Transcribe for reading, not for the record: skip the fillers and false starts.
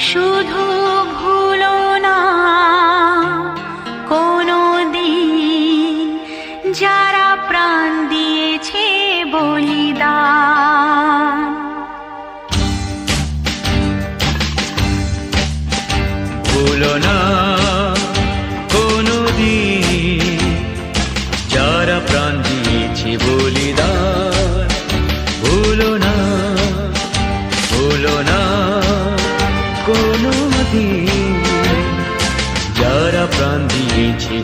শুধু ভুলো না কোনো দিন যারা প্রাণ দিয়েছে বলিদান। ভুলো না কোনো দিন যারা প্রাণ দিয়েছে বলিদান। ভুলো না, ভুলো না কোনো দিন যারা প্রাণ দিয়েছে